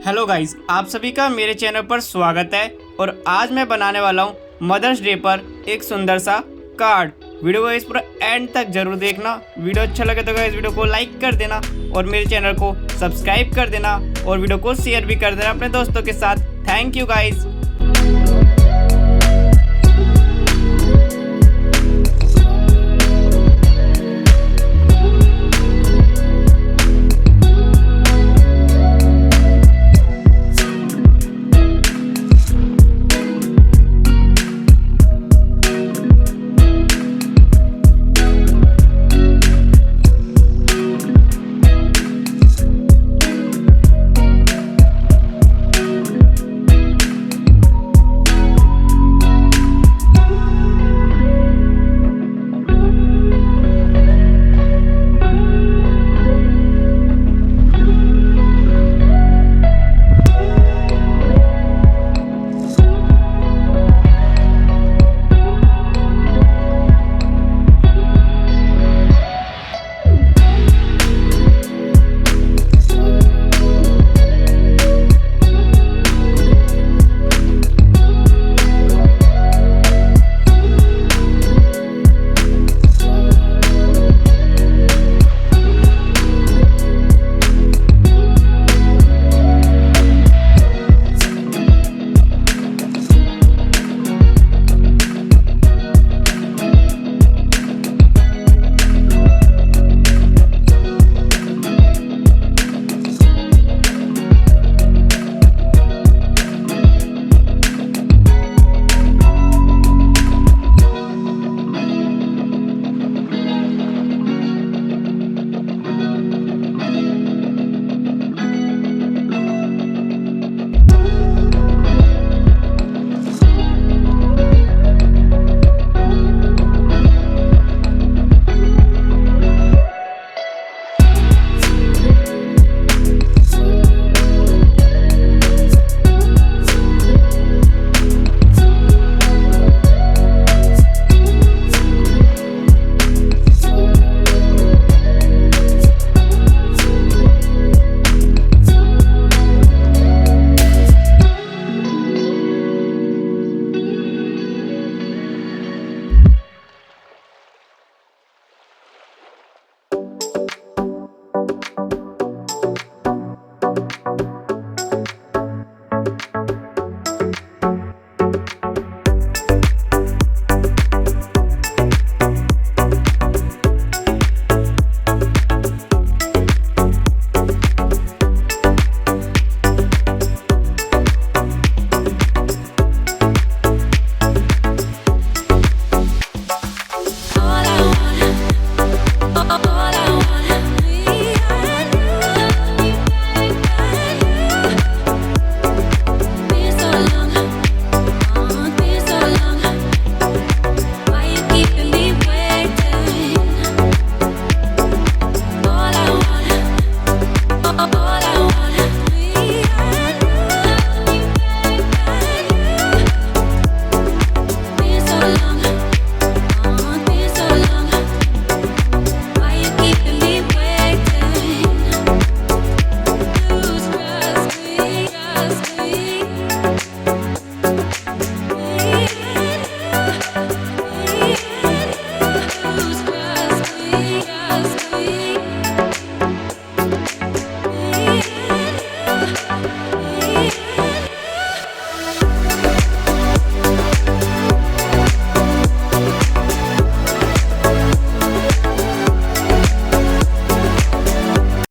Hello guys, आप सभी का मेरे चैनल पर स्वागत है। और आज मैं बनाने वाला हूँ मदर्स डे पर एक सुंदर सा कार्ड। वीडियो को इस पूरा एंड तक जरूर देखना। वीडियो अच्छा लगे तो गाइस वीडियो को लाइक कर देना और मेरे चैनल को सब्सक्राइब कर देना और वीडियो को शेयर भी कर देना अपने दोस्तों के साथ। Thank you guys.